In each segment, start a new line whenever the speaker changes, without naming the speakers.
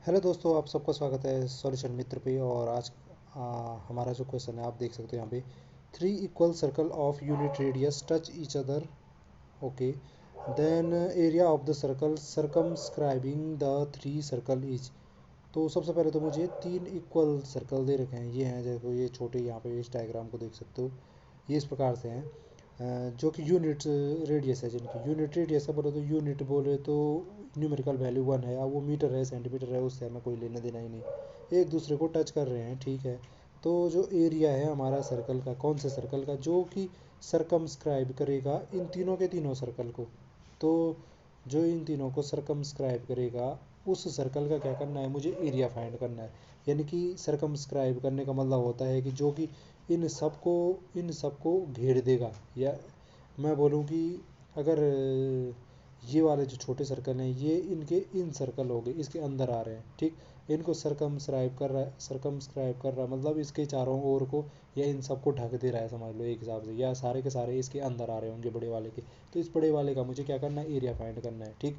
Hello दोस्तों, आप सबका स्वागत है सॉल्यूशन मित्र पे। और आज हमारा जो क्वेश्चन है आप देख सकते हो यहाँ पे। Three equal circle of unit radius touch each other. Okay, then area of the circle circumscribing the three circle is. तो सबसे पहले तो मुझे तीन इक्वल सर्कल दे रखे हैं, ये हैं देखो, ये छोटे यहाँ पे इस डायग्राम को देख सकते हो। ये इस प्रकार से हैं, जो कि यूनिट रेडियस है, जिनकी यूनिट रेडियस है बोले तो यूनिट बोले तो न्यूमेरिकल वैल्यू वन है। अब वो मीटर है सेंटीमीटर है उससे हमें कोई लेना देना ही नहीं, एक दूसरे को टच कर रहे हैं, ठीक है। तो जो एरिया है हमारा सर्कल का, कौन से सर्कल का, जो कि सरकमस्क्राइब करेगा इन तीनों के तीनों सर्कल को। तो जो इन तीनों को सरकमस्क्राइब करेगा उस सर्कल का क्या करना है, मुझे एरिया फाइंड करना है। यानी कि सरकमस्क्राइब करने का मतलब होता है कि जो कि इन सबको घेर देगा। या मैं बोलूँ कि अगर ये वाले जो छोटे सर्कल हैं ये इनके इन सर्कल हो गए, इसके अंदर आ रहे हैं, ठीक। इनको सरकमस्क्राइब कर रहा है मतलब इसके चारों ओर को या इन सबको ढक दे रहा है, समझ लो एक हिसाब से, या सारे के सारे इसके अंदर आ रहे होंगे बड़े वाले के। तो इस बड़े वाले का मुझे क्या करना है, एरिया फाइंड करना है, ठीक।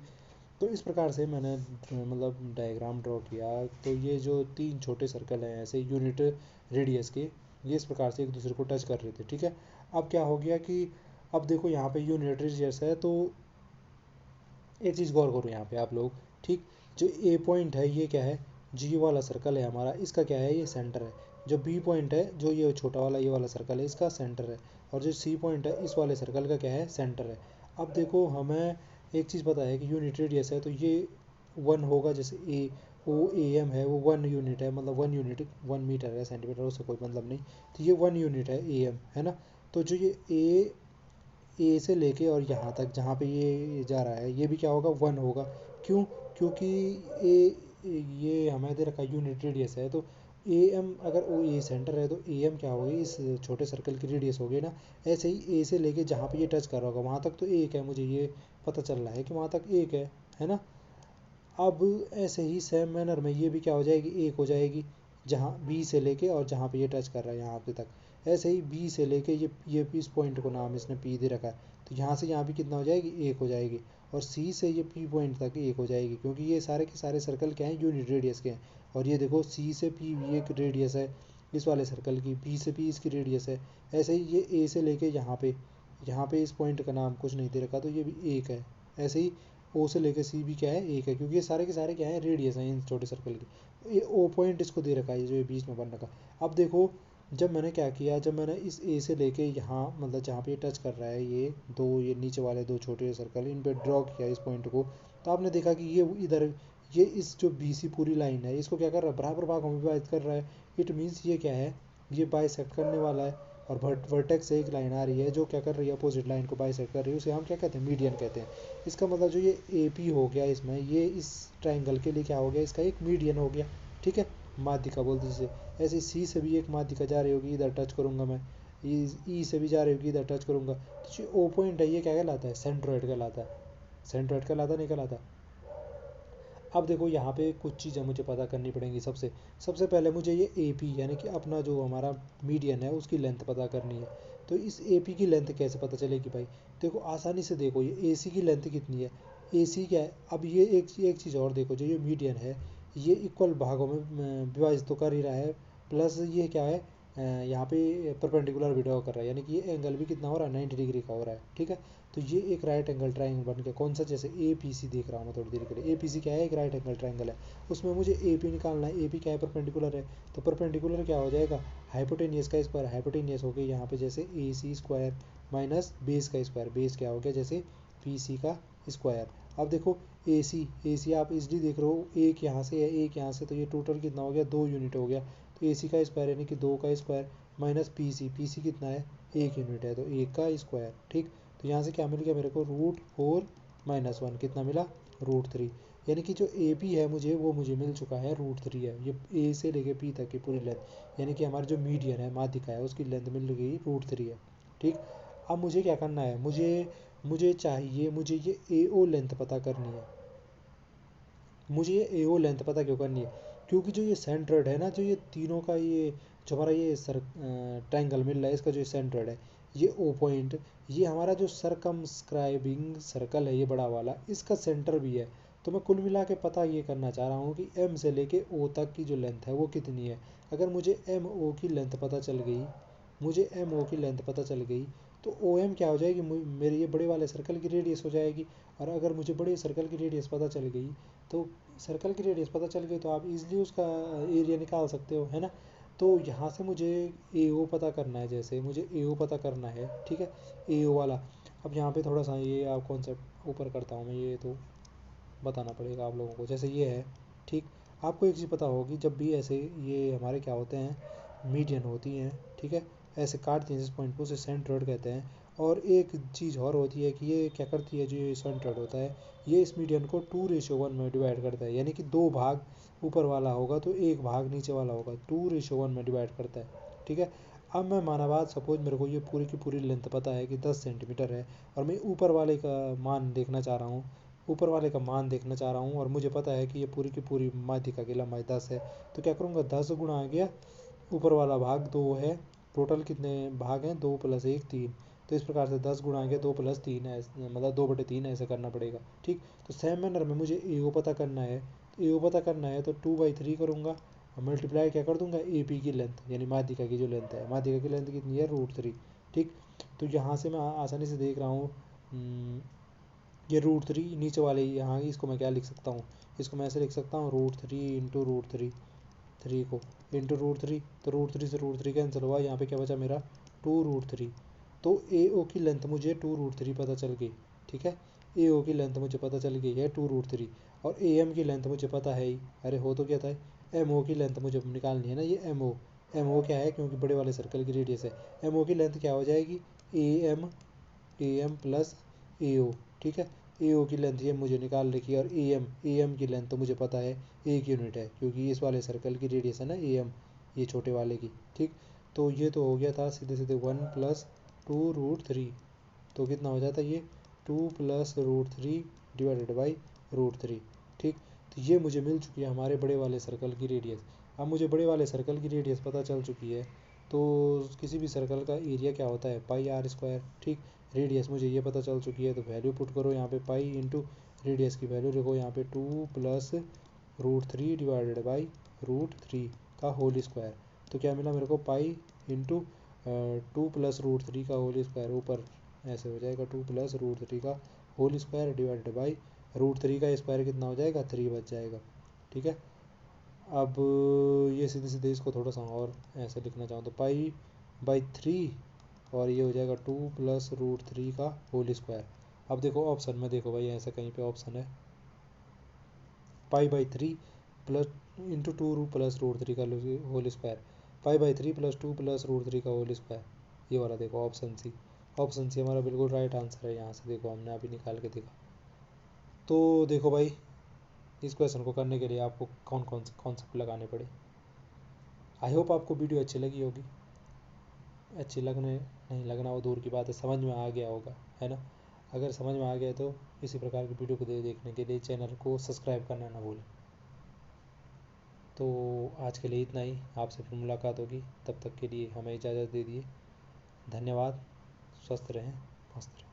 तो इस प्रकार से मैंने मतलब डायग्राम ड्रॉ किया। तो ये जो तीन छोटे सर्कल हैं ऐसे यूनिट रेडियस के, ये इस प्रकार से एक दूसरे को टच कर रहे थे, ठीक है। अब क्या हो गया कि अब देखो यहाँ पे यूनिट रेडियस है, तो एक चीज़ गौर करो यहाँ पे आप लोग, ठीक। जो ए पॉइंट है ये क्या है, जो ये वाला सर्कल है हमारा, इसका क्या है, ये सेंटर है। जो बी पॉइंट है, जो ये छोटा वाला ये वाला सर्कल है, इसका सेंटर है। और जो सी पॉइंट है इस वाले सर्कल का क्या है, सेंटर है। अब देखो हमें एक चीज़ पता है कि यूनिट रेडियस है तो ये वन होगा। जैसे ए ओ ए एम है वो वन यूनिट है, मतलब वन यूनिट वन मीटर है, सेंटीमीटर उससे कोई मतलब नहीं। तो ये वन यूनिट है ए एम, है ना। तो जो ये ए से लेके और यहाँ तक जहाँ पे ये जा रहा है ये भी क्या होगा, वन होगा। क्यों? क्योंकि ये हमें दे रखा यूनिट रेडियस है, तो ए एम, अगर ओ ए सेंटर है तो ए एम क्या होगी, इस छोटे सर्कल की रेडियस होगी ना। ऐसे ही ए से लेके जहाँ पे ये टच कर रहा होगा वहाँ तक तो एक है, मुझे ये पता चल रहा है कि वहाँ तक एक है ना। अब ऐसे ही सेम मैनर में ये भी क्या हो जाएगी, एक हो जाएगी, जहाँ बी से लेके और जहाँ पे ये टच कर रहा है यहाँ पे तक। ऐसे ही बी से लेके ये इस पॉइंट को नाम इसने पी दे रखा है, तो यहाँ से यहाँ भी कितना हो जाएगी, एक हो जाएगी। और सी से ये पी पॉइंट तक एक हो जाएगी, क्योंकि ये सारे के सारे सर्कल क्या हैं, यूनिट रेडियस के हैं। और ये देखो सी से पी ये एक रेडियस है इस वाले सर्कल की, बी से पी इसकी रेडियस है। ऐसे ही ये ए से लेके यहाँ पे इस पॉइंट का नाम कुछ नहीं दे रखा तो ये भी एक है। ऐसे ही ओ से लेकर सी भी क्या है, एक है, क्योंकि ये सारे के सारे क्या है, रेडियस हैं इन छोटे सर्कल के। ये ओ पॉइंट इसको दे रखा है जो ये बीच में बन रखा। अब देखो, जब मैंने क्या किया, जब मैंने इस ए से लेके यहाँ मतलब जहाँ पे ये टच कर रहा है, ये नीचे वाले दो छोटे सर्कल इन पे ड्रॉ किया इस पॉइंट को, तो आपने देखा कि ये इधर, ये इस जो बी सी पूरी लाइन है इसको क्या कर रहा है, बराबर भागों में विभाजित कर रहा है। इट मीन्स ये क्या है, ये बाइसेक्ट करने वाला है। और वर्टेक्स से एक लाइन आ रही है जो क्या कर रही है, अपोजिट लाइन को बाइसेक्ट कर रही है, उसे हम क्या कहते हैं, मीडियन कहते हैं। इसका मतलब जो ये ए पी हो गया इसमें, ये इस ट्राइंगल के लिए क्या हो गया, इसका एक मीडियन हो गया, ठीक है। माध्यिका बोलते जिसे। ऐसे सी से भी एक माध्यिका जा रही होगी, इधर टच करूंगा मैं। ई से भी जा रही होगी, इधर टच करूंगा। तो जो ओ पॉइंट है ये क्या कहलाता है, सेंट्रोइड कहलाता है। सेंट्रोइड कहलाता नहीं कहलाता। अब देखो यहाँ पे कुछ चीज़ें मुझे पता करनी पड़ेंगी। सबसे सबसे पहले मुझे ये ए पी यानी कि अपना जो हमारा मीडियन है उसकी लेंथ पता करनी है। तो इस ए पी की लेंथ कैसे पता चलेगी भाई, देखो आसानी से देखो, ये ए सी की लेंथ कितनी है, ए सी क्या है। अब ये एक चीज़ और देखो, जो ये मीडियन है ये इक्वल भागों में विभाजित तो कर ही रहा है, प्लस ये क्या है, यहाँ पे परपेंडिकुलर भी ड्रॉ कर रहा है, यानी कि ये एंगल भी कितना हो रहा है, 90 डिग्री का हो रहा है, ठीक है। तो ये एक राइट एंगल ट्राइंगल बन गया, कौन सा, जैसे ए पी सी देख रहा हूँ मैं थोड़ी देर के लिए। ए पी सी क्या है, एक राइट एंगल ट्राइंगल है। उसमें मुझे ए पी निकालना है, ए पी क्या है, परपेंडिकुलर है। तो परपेंडिकुलर क्या हो जाएगा, हाइपोटेनियस का स्क्वायर, हाइपोटेनियस हो गया यहाँ पे जैसे ए सी स्क्वायर माइनस बेस का स्क्वायर, बेस क्या हो गया जैसे पी सी का स्क्वायर। अब देखो ए सी आप इसलिए देख रहे हो, एक यहाँ से है एक यहाँ से, तो ये टोटल कितना हो गया, दो यूनिट हो गया। तो ए सी का स्क्वायर यानी कि दो का स्क्वायर माइनस पी सी कितना है, एक यूनिट है, तो एक का स्क्वायर, ठीक। तो यहाँ से क्या मिल गया मेरे को, रूट फोर माइनस वन कितना मिला, रूट थ्री। यानी कि जो ए पी है मुझे वो मुझे मिल चुका है, रूट थ्री है। ये ए से लेके पी तक की पूरी लेंथ, यानी कि हमारी जो मीडियन है माध्यिका है उसकी लेंथ मिल गई रूट थ्री है, ठीक। अब मुझे क्या करना है, मुझे चाहिए, मुझे ये ए ओ लेंथ पता करनी है। मुझे ये ए ओ लेंथ पता क्यों करनी है, क्योंकि जो ये सेंट्रोइड है ना, जो ये तीनों का ये जो हमारा ये ट्राइंगल मिल रहा है, इसका जो सेंट्रोइड है, ये ओ पॉइंट, ये हमारा जो सरकमस्क्राइबिंग सर्कल है ये बड़ा वाला, इसका सेंटर भी है। तो मैं कुल मिला के पता ये करना चाह रहा हूँ कि एम से लेके ओ तक की जो लेंथ है वो कितनी है। अगर मुझे एम ओ की लेंथ पता चल गई, मुझे एम ओ की लेंथ पता चल गई, तो ओ एम क्या हो जाएगी, मेरे ये बड़े वाले सर्कल की रेडियस हो जाएगी। और अगर मुझे बड़े सर्कल की रेडियस पता चल गई, तो सर्कल की रेडियस पता चल गई तो आप इजीली उसका एरिया निकाल सकते हो, है ना। तो यहाँ से मुझे ए ओ पता करना है, जैसे मुझे ए ओ पता करना है, ठीक है, ए ओ वाला। अब यहाँ पे थोड़ा सा ये आप कॉन्सेप्ट ऊपर करता हूँ मैं, ये तो बताना पड़ेगा आप लोगों को। जैसे ये है, ठीक, आपको एक चीज़ पता होगी, जब भी ऐसे ये हमारे क्या होते हैं, मीडियन होती हैं, ठीक है, ऐसे काटती हैं जिस पॉइंट को, उसे सेंट्रोइड कहते हैं। और एक चीज़ और होती है कि ये क्या करती है, जो ये सेंट्रोइड होता है, ये इस मीडियन को 2:1 में डिवाइड करता है, यानी कि 2 भाग ऊपर वाला होगा तो 1 भाग नीचे वाला होगा, 2:1 में डिवाइड करता है, ठीक है। अब मैं माना बात, सपोज मेरे को ये पूरी की पूरी लेंथ पता है कि 10 सेंटीमीटर है, और मैं ऊपर वाले का मान देखना चाह रहा हूँ, ऊपर वाले का मान देखना चाह रहा हूँ, और मुझे पता है कि ये पूरी की पूरी माध्यिका की लंबाई 10 है। तो क्या करूँगा, 10 गुणा आ गया, ऊपर वाला भाग 2 है, टोटल कितने भाग हैं, 2 + 1 3। तो इस प्रकार से 10 गुणा आ गया 2 + 3 है, मतलब 2/3 ऐसे करना पड़ेगा, ठीक। तो सेम मैनर में मुझे ए ओ पता करना है, तो ए ओ पता करना है तो 2/3 करूँगा, और मल्टीप्लाई क्या कर दूंगा, ए पी की लेंथ, यानी माध्यिका की जो लेंथ है, माध्यिका की लेंथ कितनी है, √3, ठीक। तो यहाँ से मैं आसानी से देख रहा हूँ, ये √3 नीचे वाले यहाँ, इसको मैं क्या लिख सकता हूँ, इसको मैं ऐसे लिख सकता हूँ, √3 इंटू √3, 3 को इंटू √3, तो √3 से √3 कैंसिल हुआ, यहाँ पे क्या बचा मेरा, 2√3। तो ए ओ की लेंथ मुझे 2√3 पता चल गई, ठीक है, ए ओ की लेंथ मुझे पता चल गई है 2√3। और ए एम की लेंथ मुझे पता है ही, अरे हो तो क्या था, एम ओ की लेंथ मुझे निकालनी है ना, ये एम ओ क्या है, क्योंकि बड़े वाले सर्कल की रेडियस है, एम ओ की लेंथ क्या हो जाएगी, ए एम प्लस ए ओ, ठीक है। ए ओ की लेंथ ये मुझे निकाल रखी है, और ए एम की लेंथ तो मुझे पता है 1 यूनिट है, क्योंकि इस वाले सर्कल की रेडियस है ना ए एम, ये छोटे वाले की, ठीक। तो ये तो हो गया था सीधे सीधे 1 + 2√3, तो कितना हो जाता है ये, 2 + √3 डिवाइडेड बाई √3, ठीक। तो ये मुझे मिल चुकी है हमारे बड़े वाले सर्कल की रेडियस। अब मुझे बड़े वाले सर्कल की रेडियस पता चल चुकी है, तो किसी भी सर्कल का एरिया क्या होता है, πr², ठीक। रेडियस मुझे ये पता चल चुकी है, तो वैल्यू पुट करो यहाँ पे, पाई इंटू रेडियस की वैल्यू रखो यहाँ पे 2 + √3 डिवाइडेड बाई √3 का होल स्क्वायर। तो क्या मिला मेरे को, पाई इंटू 2 + √3 का होल स्क्वायर, ऊपर ऐसे हो जाएगा 2 + √3 का होल स्क्वायर डिवाइडेड बाई √3 का स्क्वायर, कितना हो जाएगा, 3 बच जाएगा, ठीक है। अब ये सीधे सीधे इसको थोड़ा सा और ऐसे लिखना चाहूँ तो π/3, और ये हो जाएगा 2 + √3 का होल स्क्वायर। अब देखो ऑप्शन में, देखो भाई ऐसा कहीं पे ऑप्शन है, π/3 प्लस इंटू 2 + √3 का होल स्क्वायर, π/3 + 2 + √3 का होल स्क्वायर, ये वाला देखो ऑप्शन सी। ऑप्शन सी हमारा बिल्कुल राइट आंसर है, यहाँ से देखो हमने अभी निकाल के देखा। तो देखो भाई, इस क्वेश्चन को करने के लिए आपको कौन कौन से कॉन्सेप्ट लगाने पड़े। आई होप आपको वीडियो अच्छी लगी होगी, अच्छी लगने नहीं लगना वो दूर की बात है, समझ में आ गया होगा, है ना। अगर समझ में आ गया तो इसी प्रकार की वीडियो को देखने के लिए चैनल को सब्सक्राइब करना ना भूलें। तो आज के लिए इतना ही, आपसे फिर मुलाकात होगी, तब तक के लिए हमें इजाज़त दे दिए, धन्यवाद, स्वस्थ रहें, मस्त रहें।